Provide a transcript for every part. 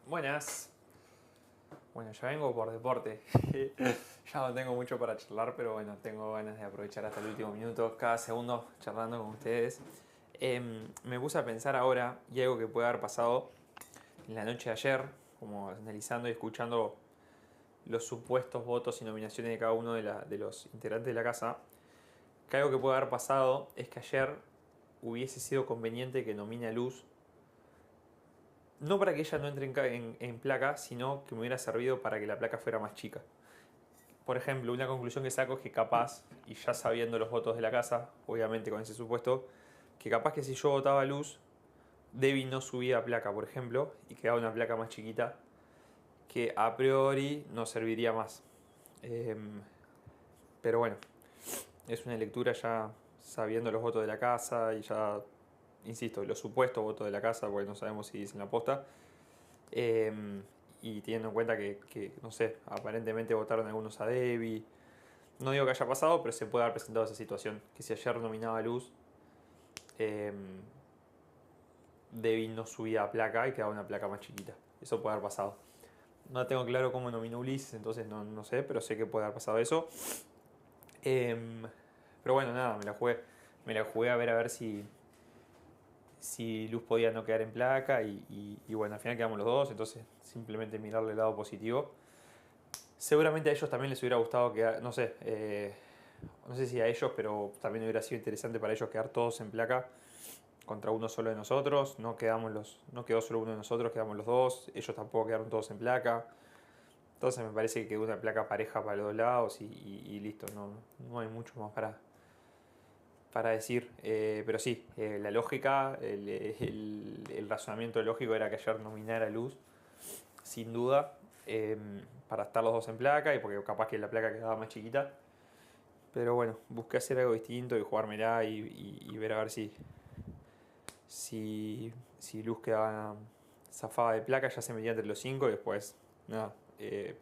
Buenas. Bueno, ya vengo por deporte. Ya no tengo mucho para charlar, pero bueno, tengo ganas de aprovechar hasta el último minuto, cada segundo charlando con ustedes. Me puse a pensar ahora y algo que puede haber pasado en la noche de ayer, como analizando y escuchando los supuestos votos y nominaciones de cada uno de los integrantes de la casa, que algo que puede haber pasado es que ayer hubiese sido conveniente que nomine a Luz, no para que ella no entre en placa, sino que me hubiera servido para que la placa fuera más chica. Por ejemplo, una conclusión que saco es que capaz, y ya sabiendo los votos de la casa, obviamente con ese supuesto, que capaz que si yo votaba Luz, Debbie no subía a placa, por ejemplo, y quedaba una placa más chiquita, que a priori no serviría más. Pero bueno, es una lectura ya sabiendo los votos de la casa y ya, insisto, los supuestos votos de la casa, porque no sabemos si dicen la posta. Y teniendo en cuenta no sé, aparentemente votaron algunos a Debbie. No digo que haya pasado, pero se puede haber presentado esa situación. Que si ayer nominaba a Luz, eh, Debbie no subía a placa y quedaba una placa más chiquita. Eso puede haber pasado. No tengo claro cómo nominó Ulises, entonces no sé, pero sé que puede haber pasado eso. Pero bueno, nada, me la jugué. Me la jugué a ver si Luz podía no quedar en placa y bueno, al final quedamos los dos, entonces simplemente mirarle el lado positivo. Seguramente a ellos también les hubiera gustado quedar, no sé si a ellos, pero también hubiera sido interesante para ellos quedar todos en placa contra uno solo de nosotros. No quedó solo uno de nosotros, quedamos los dos. Ellos tampoco quedaron todos en placa. Entonces me parece que quedó una placa pareja para los dos lados y listo. No hay mucho más para decir. Pero sí, la lógica, el razonamiento lógico era que ayer nominara a Luz, sin duda, para estar los dos en placa y porque capaz que la placa quedaba más chiquita. Pero bueno, busqué hacer algo distinto y jugármela y ver a ver si Luz quedaba zafada de placa, ya se metía entre los cinco y después, nada,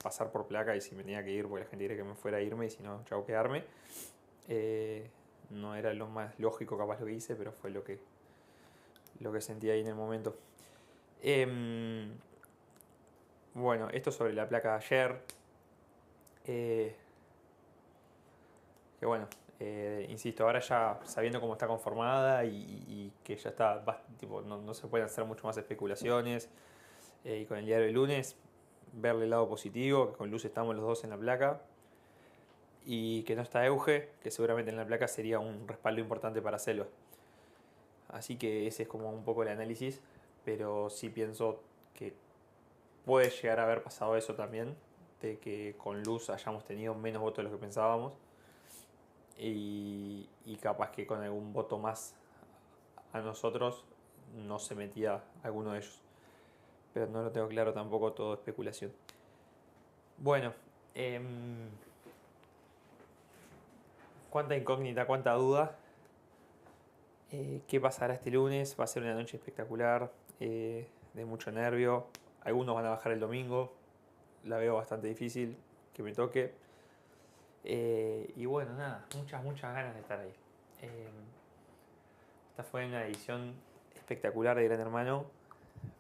pasar por placa y si me tenía que ir, porque la gente quería que me fuera a irme y si no, chau, quedarme. Eh, no era lo más lógico capaz lo que hice, pero fue lo que sentí ahí en el momento. Em, bueno, esto sobre la placa de ayer. Eh, que bueno, insisto, ahora ya sabiendo cómo está conformada y que ya está, tipo, no se pueden hacer mucho más especulaciones. Y con el diario del lunes, verle el lado positivo, que con Luz estamos los dos en la placa. Y que no está Euge, que seguramente en la placa sería un respaldo importante para Selva. Así que ese es como un poco el análisis, pero sí pienso que puede llegar a haber pasado eso también, de que con Luz hayamos tenido menos votos de los que pensábamos y capaz que con algún voto más a nosotros no se metía alguno de ellos. Pero no lo tengo claro tampoco, todo especulación. Bueno, cuánta incógnita, cuánta duda. ¿Qué pasará este lunes? Va a ser una noche espectacular, de mucho nervio. Algunos van a bajar el domingo, la veo bastante difícil que me toque. Y bueno, nada, muchas ganas de estar ahí. Eh, Esta fue una edición espectacular de Gran Hermano,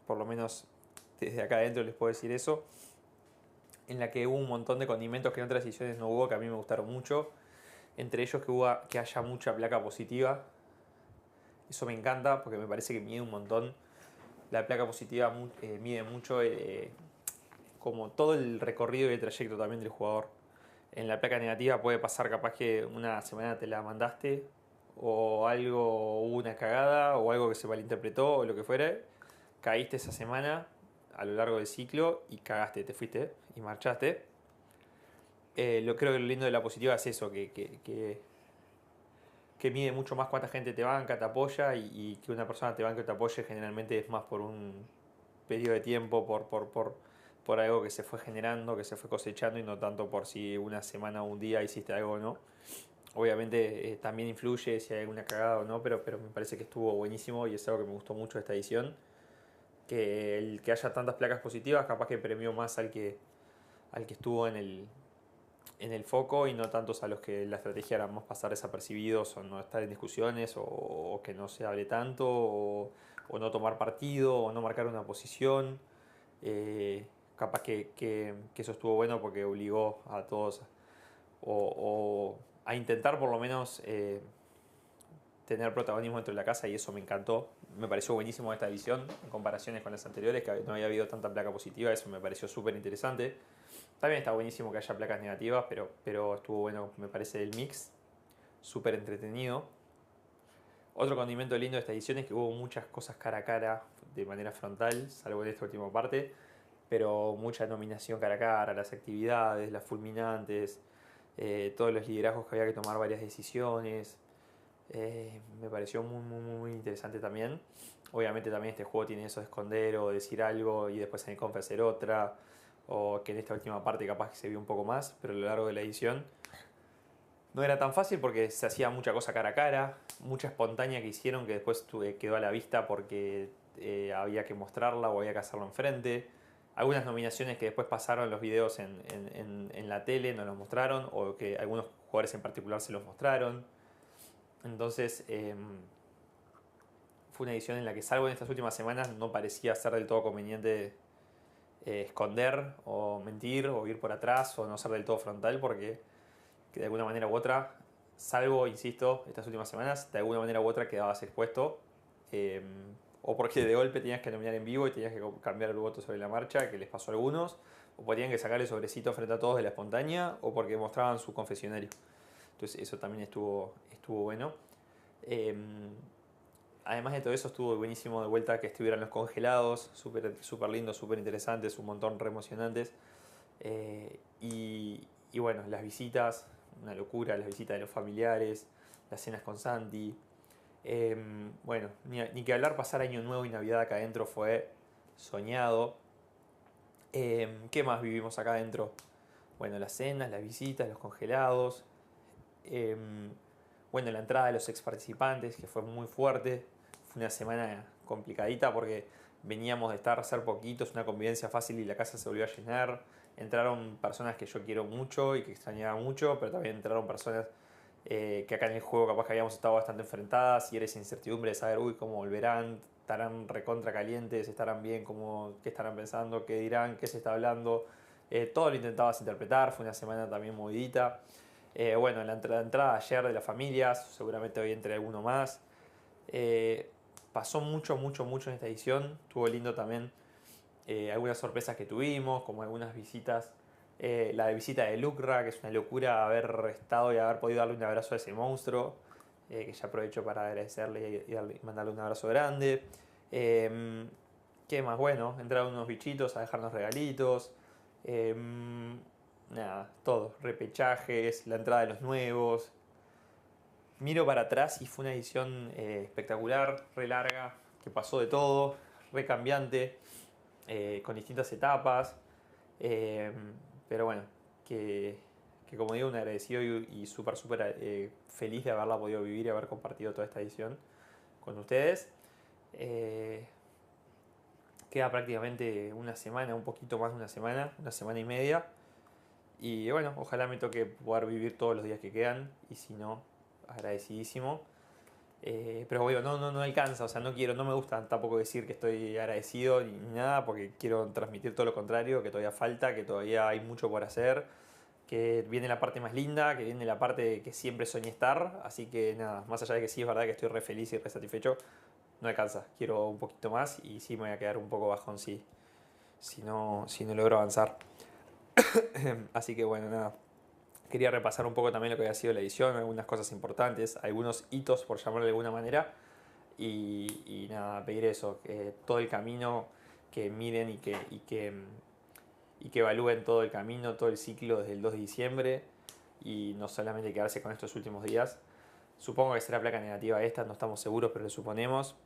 por lo menos desde acá adentro les puedo decir eso, en la que hubo un montón de condimentos que en otras ediciones no hubo, que a mí me gustaron mucho, entre ellos que haya mucha placa positiva. Eso me encanta porque me parece que mide un montón. La placa positiva mide mucho, como todo el recorrido y el trayecto también del jugador. En la placa negativa puede pasar capaz que una semana te la mandaste o algo, hubo una cagada o algo que se malinterpretó o lo que fuera. Caíste esa semana a lo largo del ciclo y cagaste, te fuiste y marchaste. Creo que lo lindo de la positiva es eso, que mide mucho más cuánta gente te banca, te apoya y que una persona te banque o te apoye generalmente es más por un periodo de tiempo, por algo que se fue generando, que se fue cosechando y no tanto por si una semana o un día hiciste algo o no. Obviamente también influye si hay alguna cagada o no, pero me parece que estuvo buenísimo y es algo que me gustó mucho de esta edición. Que el que haya tantas placas positivas capaz que premió más al que estuvo en el foco y no tantos a los que la estrategia era más pasar desapercibidos o no estar en discusiones o que no se hable tanto o no tomar partido o no marcar una posición. Capaz que eso estuvo bueno porque obligó a todos o a intentar por lo menos tener protagonismo dentro de la casa y eso me encantó. Me pareció buenísimo esta edición en comparaciones con las anteriores, que no había habido tanta placa positiva, eso me pareció súper interesante. También está buenísimo que haya placas negativas, pero estuvo bueno, me parece, el mix, súper entretenido. Otro condimento lindo de esta edición es que hubo muchas cosas cara a cara de manera frontal, salvo en esta última parte, pero mucha nominación cara a cara, las actividades, las fulminantes, todos los liderazgos que había que tomar varias decisiones. Me pareció muy interesante también. Obviamente también este juego tiene eso de esconder o decir algo y después en el conf hacer otra, o que en esta última parte capaz que se vio un poco más, pero a lo largo de la edición no era tan fácil porque se hacía mucha cosa cara a cara, mucha espontánea que hicieron que después quedó a la vista porque había que mostrarla o había que hacerlo enfrente. Algunas nominaciones que después pasaron los videos en la tele no los mostraron o que algunos jugadores en particular se los mostraron. Entonces fue una edición en la que salvo en estas últimas semanas no parecía ser del todo conveniente esconder o mentir o ir por atrás o no ser del todo frontal porque que de alguna manera u otra, salvo, insisto, estas últimas semanas, de alguna manera u otra quedabas expuesto. eh, o porque de golpe tenías que nominar en vivo y tenías que cambiar el voto sobre la marcha, que les pasó a algunos, o porque tenían que sacarle sobrecito frente a todos de la espontánea, o porque mostraban su confesionario. Entonces eso también estuvo bueno. Eh, Además de todo eso estuvo buenísimo de vuelta que estuvieran los congelados, súper lindos, súper interesantes, un montón re emocionantes. Y bueno, las visitas, una locura, las visitas de los familiares, las cenas con Santi. Bueno, ni que hablar, pasar Año Nuevo y Navidad acá adentro fue soñado. ¿Qué más vivimos acá adentro? Bueno, las cenas, las visitas, los congelados. Bueno, la entrada de los ex participantes, que fue muy fuerte. Fue una semana complicadita porque veníamos de estar a ser poquitos, una convivencia fácil y la casa se volvió a llenar. Entraron personas que yo quiero mucho y que extrañaba mucho, pero también entraron personas que acá en el juego capaz que habíamos estado bastante enfrentadas y era esa incertidumbre de saber, uy, cómo volverán, estarán recontra calientes, estarán bien, qué estarán pensando, qué dirán, qué se está hablando. Todo lo intentabas interpretar, fue una semana también movidita. Bueno, la entrada ayer de las familias, seguramente hoy entre alguno más. Eh, Pasó mucho en esta edición, estuvo lindo también algunas sorpresas que tuvimos, como algunas visitas. La de visita de Lucra, que es una locura haber estado y haber podido darle un abrazo a ese monstruo, que ya aprovecho para agradecerle y mandarle un abrazo grande. ¿Qué más? Bueno, entraron unos bichitos a dejarnos regalitos. Nada, todo, repechajes, la entrada de los nuevos. Miro para atrás y fue una edición espectacular, re larga, que pasó de todo, re cambiante, con distintas etapas. Eh, pero bueno, que como digo, un agradecido y súper feliz de haberla podido vivir y haber compartido toda esta edición con ustedes. Eh, Queda prácticamente una semana, un poquito más de una semana y media. Y bueno, ojalá me toque poder vivir todos los días que quedan. Y si no, agradecidísimo. Pero bueno, no alcanza, o sea, no me gusta tampoco decir que estoy agradecido ni nada, porque quiero transmitir todo lo contrario, que todavía falta, que todavía hay mucho por hacer, que viene la parte más linda, que viene la parte que siempre soñé estar, así que nada, más allá de que sí es verdad que estoy re feliz y re satisfecho, no alcanza, quiero un poquito más y sí me voy a quedar un poco bajón si no logro avanzar. Así que bueno, nada. Quería repasar un poco también lo que había sido la edición, algunas cosas importantes, algunos hitos, por llamarlo de alguna manera. Y nada, pedir eso, que todo el camino, que miren y que evalúen todo el camino, todo el ciclo desde el 2 de diciembre y no solamente quedarse con estos últimos días. Supongo que será placa negativa esta, no estamos seguros, pero lo suponemos.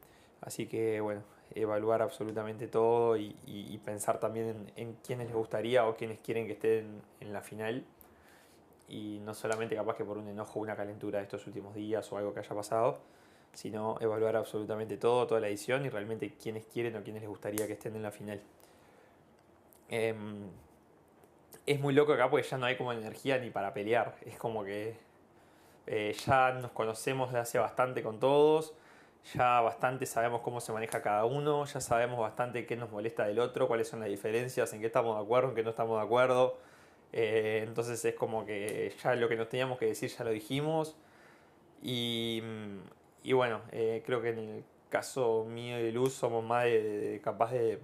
Así que bueno, evaluar absolutamente todo y pensar también en quiénes les gustaría o quiénes quieren que estén en la final y no solamente capaz que por un enojo o una calentura de estos últimos días o algo que haya pasado, sino evaluar absolutamente todo, toda la edición y realmente quiénes quieren o quiénes les gustaría que estén en la final. Es muy loco acá porque ya no hay como energía ni para pelear, es como que ya nos conocemos de hace bastante con todos, ya bastante sabemos cómo se maneja cada uno, ya sabemos bastante qué nos molesta del otro, cuáles son las diferencias, en qué estamos de acuerdo, en qué no estamos de acuerdo. Entonces es como que ya lo que nos teníamos que decir ya lo dijimos. Y, y bueno, creo que en el caso mío y de Luz somos más capaz de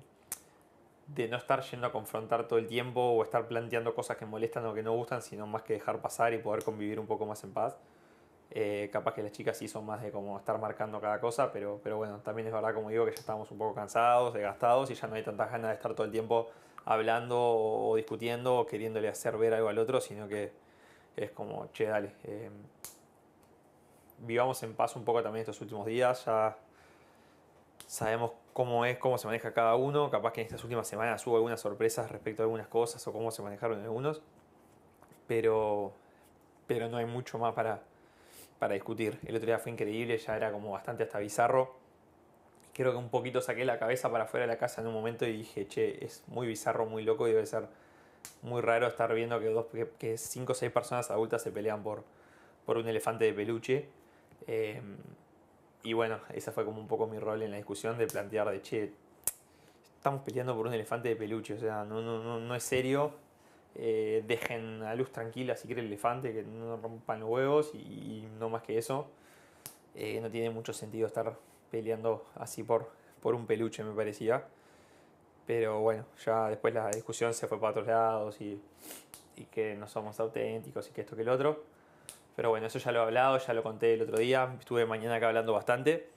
no estar yendo a confrontar todo el tiempo o estar planteando cosas que molestan o que no gustan, sino más que dejar pasar y poder convivir un poco más en paz. Capaz que las chicas sí son más de como estar marcando cada cosa, pero bueno, también es verdad, como digo, que ya estamos un poco cansados, desgastados y ya no hay tantas ganas de estar todo el tiempo hablando o discutiendo o queriéndole hacer ver algo al otro, sino que es como, che, dale, vivamos en paz un poco también estos últimos días, ya sabemos cómo es, cómo se maneja cada uno, capaz que en estas últimas semanas hubo algunas sorpresas respecto a algunas cosas o cómo se manejaron algunos, pero, pero no hay mucho más para discutir. El otro día fue increíble, ya era como bastante hasta bizarro. Creo que un poquito saqué la cabeza para afuera de la casa en un momento y dije, che, es muy bizarro, muy loco y debe ser muy raro estar viendo que cinco o seis personas adultas se pelean por un elefante de peluche. Eh, y bueno, ese fue como un poco mi rol en la discusión de plantear de, che, estamos peleando por un elefante de peluche, o sea, no es serio. Dejen a Luz tranquila si quiere el elefante, que no rompan los huevos y no más que eso. No tiene mucho sentido estar peleando así por un peluche, me parecía. Pero bueno, ya después la discusión se fue para otros lados y que no somos auténticos y que esto que el otro. Pero bueno, eso ya lo he hablado, ya lo conté el otro día. Estuve mañana acá hablando bastante.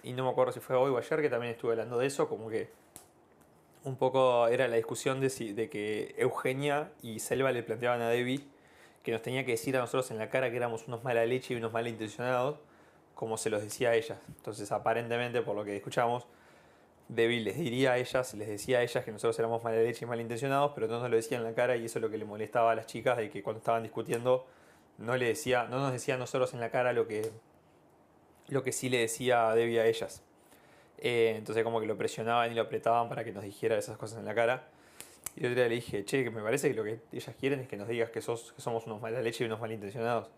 Y no me acuerdo si fue hoy o ayer que también estuve hablando de eso. Como que un poco era la discusión de que Eugenia y Selva le planteaban a Debbie que nos tenía que decir a nosotros en la cara que éramos unos mala leche y unos malintencionados, como se los decía a ellas. Entonces, aparentemente, por lo que escuchamos, Debbie les diría a ellas, les decía a ellas que nosotros éramos mala leche y malintencionados, pero no nos lo decía en la cara y eso es lo que le molestaba a las chicas de que cuando estaban discutiendo no nos decía a nosotros en la cara lo que sí le decía a Debbie a ellas. Entonces como que lo presionaban y lo apretaban para que nos dijera esas cosas en la cara. Y el otro día le dije, che, que me parece que lo que ellas quieren es que nos digas que somos unos mala leche y unos malintencionados.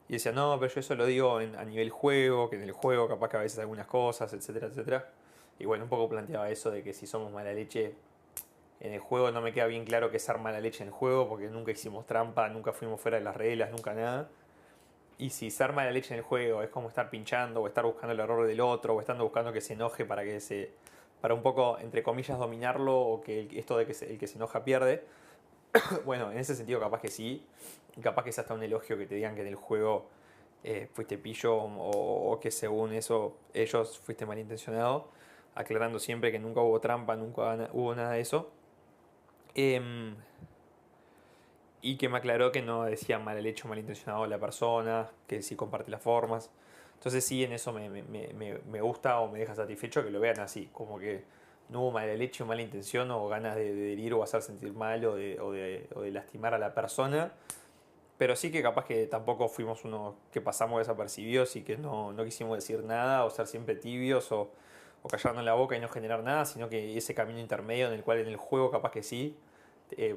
Y decía, no, pero yo eso lo digo a nivel juego, que en el juego capaz que a veces algunas cosas, etcétera, etcétera. Y bueno, un poco planteaba eso de que si somos mala leche en el juego, no me queda bien claro que es ser mala leche en el juego, porque nunca hicimos trampa, nunca fuimos fuera de las reglas, nunca nada. Y si ser mala leche en el juego es como estar pinchando o estar buscando el error del otro o estando buscando que se enoje para un poco, entre comillas, dominarlo o que esto de que el que se enoja pierde. Bueno, en ese sentido capaz que sí. Y capaz que es hasta un elogio que te digan que en el juego fuiste pillo o que según eso ellos fuiste malintencionado. Aclarando siempre que nunca hubo trampa, nunca hubo nada de eso. Em, y que me aclaró que no decía mal el hecho malintencionado a la persona, que sí comparte las formas. Entonces sí, en eso me gusta o me deja satisfecho que lo vean así, como que no hubo mala leche o mala intención o ganas de herir o hacer sentir mal o de lastimar a la persona, pero sí que capaz que tampoco fuimos unos que pasamos desapercibidos y que no quisimos decir nada o ser siempre tibios o callarnos la boca y no generar nada, sino que ese camino intermedio en el cual en el juego capaz que sí,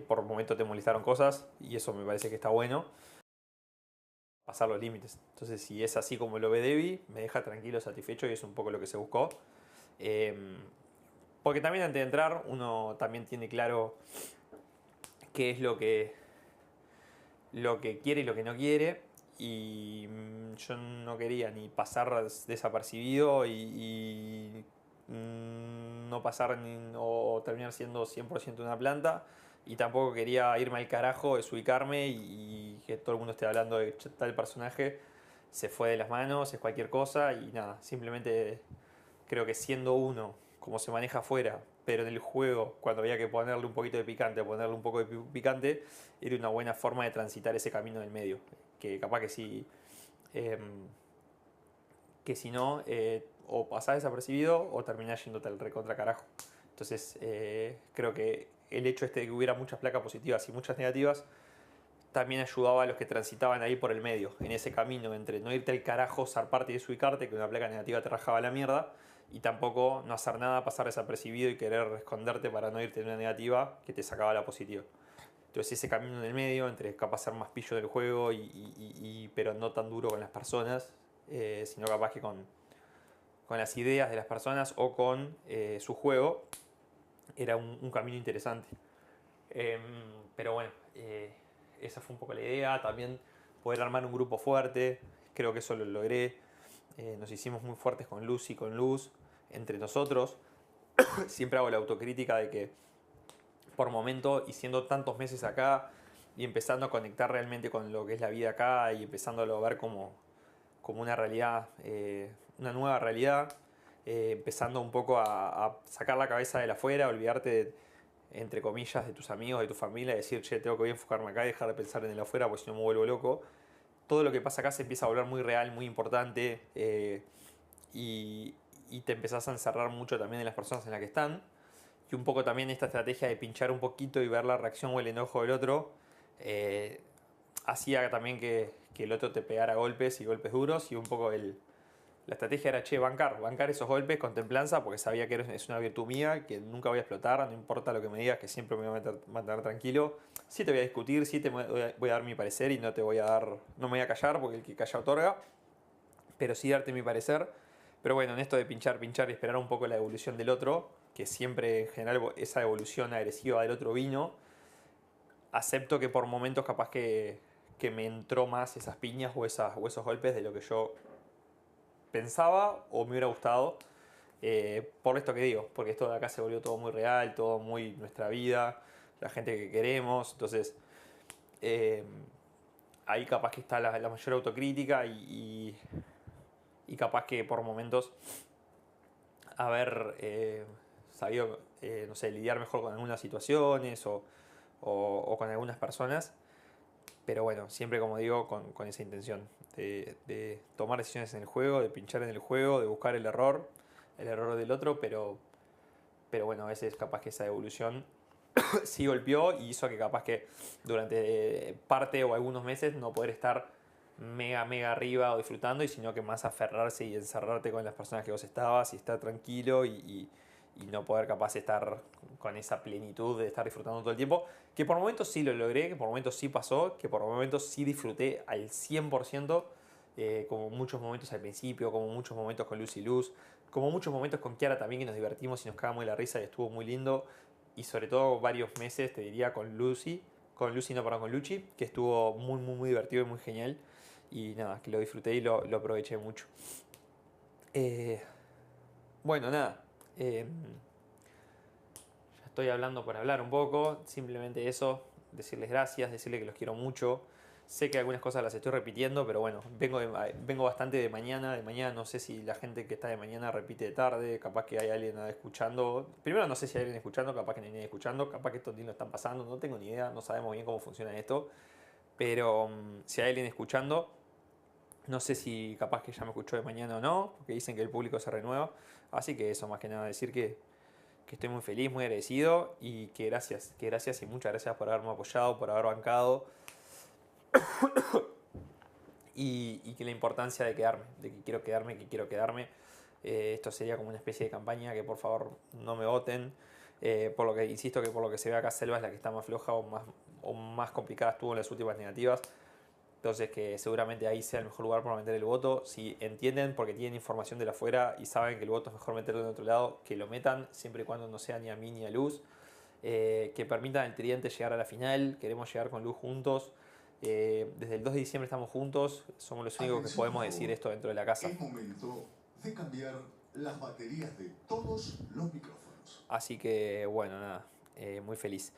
por momentos te molestaron cosas y eso me parece que está bueno, pasar los límites. Entonces si es así como lo ve Debbie, me deja tranquilo, satisfecho y es un poco lo que se buscó. Em, Porque también antes de entrar uno también tiene claro qué es lo que quiere y lo que no quiere. Y yo no quería ni pasar desapercibido no pasar o terminar siendo 100% una planta. Y tampoco quería irme al carajo, desubicarme y que todo el mundo esté hablando de tal personaje. Se fue de las manos, es cualquier cosa y nada, simplemente creo que siendo uno, como se maneja afuera, pero en el juego, cuando había que ponerle un poquito de picante, ponerle un poco de picante, era una buena forma de transitar ese camino del medio. Que capaz eh, que si no, o pasás desapercibido o terminás yéndote al recontra carajo. Entonces, creo que el hecho este de que hubiera muchas placas positivas y muchas negativas también ayudaba a los que transitaban ahí por el medio, en ese camino entre no irte al carajo, zarparte y desubicarte, que una placa negativa te rajaba la mierda, y tampoco no hacer nada, pasar desapercibido y querer esconderte para no irte en una negativa que te sacaba la positiva. Entonces ese camino en el medio, entre capaz ser más pillo del juego, pero no tan duro con las personas, sino capaz que con las ideas de las personas o con su juego, era un camino interesante. Em, pero bueno, esa fue un poco la idea. También poder armar un grupo fuerte, creo que eso lo logré. Nos hicimos muy fuertes con Lucy, con Luz, entre nosotros. Siempre hago la autocrítica de que por momento, y siendo tantos meses acá, y empezando a conectar realmente con lo que es la vida acá, y empezándolo a ver como una realidad, una nueva realidad, empezando un poco a sacar la cabeza de la afuera, olvidarte entre comillas, de tus amigos, de tu familia, y decir, che, tengo que voy a enfocarme acá y dejar de pensar en el afuera, porque si no me vuelvo loco. Todo lo que pasa acá se empieza a volver muy real, muy importante, y, y te empezás a encerrar mucho también en las personas en las que están. Y un poco también esta estrategia de pinchar un poquito y ver la reacción o el enojo del otro, eh, hacía también que el otro te pegara golpes y golpes duros, y un poco la estrategia era, che, bancar esos golpes con templanza, porque sabía que es una virtud mía, que nunca voy a explotar, no importa lo que me digas, que siempre me voy a mantener tranquilo. Sí te voy a discutir, sí te voy a dar mi parecer y no te voy a dar, no me voy a callar, porque el que calla otorga, pero sí darte mi parecer. Pero bueno, en esto de pinchar y esperar un poco la evolución del otro, que siempre en general esa evolución agresiva del otro vino, acepto que por momentos capaz que me entró más esas piñas o esos golpes de lo que yo pensaba o me hubiera gustado. Por esto que digo, porque esto de acá se volvió todo muy real, todo muy nuestra vida, la gente que queremos. Entonces, eh, ahí capaz que está la mayor autocrítica y capaz que por momentos haber sabido, no sé, lidiar mejor con algunas situaciones o con algunas personas. Pero bueno, siempre como digo, con esa intención de tomar decisiones en el juego, de pinchar en el juego, de buscar el error del otro, pero bueno, a veces capaz que esa evolución sí golpeó y hizo que capaz que durante parte o algunos meses no poder estar mega arriba o disfrutando, y sino que más aferrarse y encerrarte con las personas que vos estabas y estar tranquilo y no poder capaz estar con esa plenitud de estar disfrutando todo el tiempo, que por momentos sí lo logré, que por momentos sí pasó, que por momentos sí disfruté al 100%, como muchos momentos al principio, como muchos momentos con Luz y Luz, como muchos momentos con Kiara también, que nos divertimos y nos cagamos de la risa y estuvo muy lindo, y sobre todo varios meses, te diría, con Lucy no, perdón, con Luchi, que estuvo muy divertido y muy genial, y nada, que lo disfruté y lo aproveché mucho. Eh, bueno, nada, ya estoy hablando por hablar un poco, simplemente eso, decirles gracias, decirles que los quiero mucho. Sé que algunas cosas las estoy repitiendo, pero bueno, vengo bastante de mañana. De mañana no sé si la gente que está de mañana repite de tarde, capaz que hay alguien escuchando. Primero no sé si hay alguien escuchando, capaz que no hay nadie escuchando, capaz que estos días lo están pasando, no tengo ni idea, no sabemos bien cómo funciona esto. Pero si hay alguien escuchando, no sé si capaz que ya me escuchó de mañana o no, porque dicen que el público se renueva. Así que eso, más que nada, decir que estoy muy feliz, muy agradecido, y que gracias y muchas gracias por haberme apoyado, por haber bancado, y que la importancia de quedarme, de que quiero quedarme. Esto sería como una especie de campaña, que por favor no me voten. Por lo que insisto, que por lo que se ve acá, Selva es la que está más floja o más complicada estuvo en las últimas negativas. Entonces, que seguramente ahí sea el mejor lugar para meter el voto. Si entienden, porque tienen información de la afuera y saben que el voto es mejor meterlo en otro lado, que lo metan, siempre y cuando no sea ni a mí ni a Luz. Que permitan al Tridente llegar a la final. Queremos llegar con Luz juntos. Desde el 2 de diciembre estamos juntos. Somos los únicos que podemos decir esto dentro de la casa. Es momento de cambiar las baterías de todos los micrófonos. Así que, bueno, nada, muy feliz.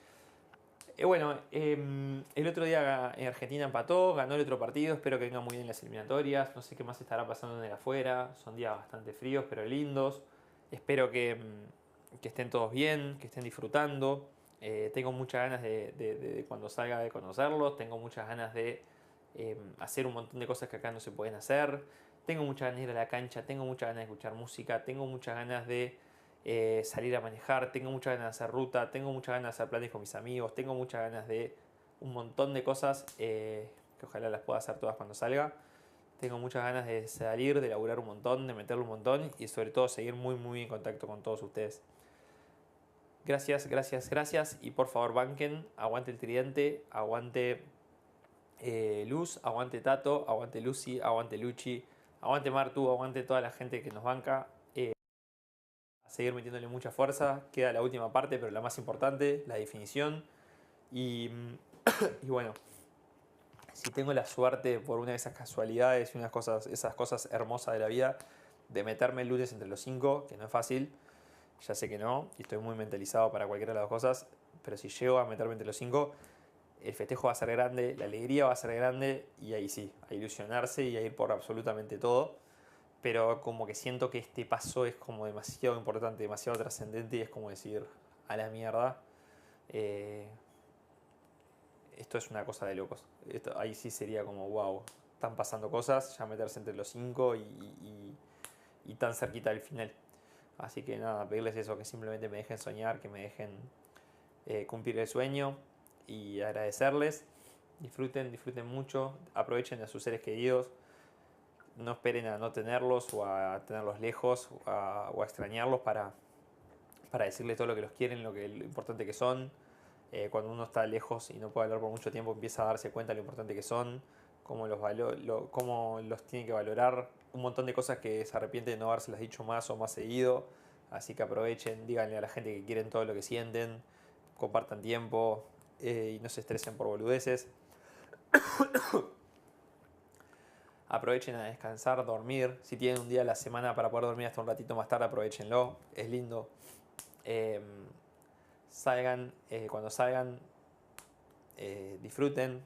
Bueno, el otro día Argentina empató, ganó el otro partido, espero que vengan muy bien las eliminatorias, no sé qué más estará pasando en el afuera, son días bastante fríos pero lindos, espero que estén todos bien, que estén disfrutando. Tengo muchas ganas de cuando salga de conocerlos, tengo muchas ganas de hacer un montón de cosas que acá no se pueden hacer, tengo muchas ganas de ir a la cancha, tengo muchas ganas de escuchar música, tengo muchas ganas de salir a manejar, tengo muchas ganas de hacer ruta, tengo muchas ganas de hacer planes con mis amigos, tengo muchas ganas de un montón de cosas, que ojalá las pueda hacer todas cuando salga. Tengo muchas ganas de salir, de laburar un montón, de meterle un montón, y sobre todo seguir muy en contacto con todos ustedes. Gracias, y por favor banquen, aguante el Tridente, aguante Luz, aguante Tato, aguante Lucy, aguante Luchi, aguante Martu, aguante toda la gente que nos banca. seguir metiéndole mucha fuerza. Queda la última parte, pero la más importante, la definición. Y, y bueno, si tengo la suerte por una de esas casualidades y esas cosas hermosas de la vida, de meterme el lunes entre los 5, que no es fácil, ya sé que no, y estoy muy mentalizado para cualquiera de las dos cosas, pero si llego a meterme entre los 5, el festejo va a ser grande, la alegría va a ser grande, y ahí sí, a ilusionarse y a ir por absolutamente todo. Pero como que siento que este paso es como demasiado importante, demasiado trascendente, y es como decir, a la mierda, eh, esto es una cosa de locos. Ahí sí sería como, wow, están pasando cosas, ya meterse entre los 5 y tan cerquita del final. Así que nada, pedirles eso, que simplemente me dejen soñar, que me dejen cumplir el sueño y agradecerles. Disfruten, disfruten mucho, aprovechen a sus seres queridos, no esperen a no tenerlos o a tenerlos lejos o a extrañarlos para decirles todo lo que los quieren, lo importante que son. Cuando uno está lejos y no puede hablar por mucho tiempo, empieza a darse cuenta de lo importante que son, cómo los tiene que valorar, un montón de cosas que se arrepiente de no habérselas dicho más o más seguido. Así que aprovechen, díganle a la gente que quieren todo lo que sienten, compartan tiempo y no se estresen por boludeces. Aprovechen a descansar, dormir. Si tienen un día a la semana para poder dormir hasta un ratito más tarde, aprovechenlo. Es lindo. Salgan, cuando salgan, disfruten,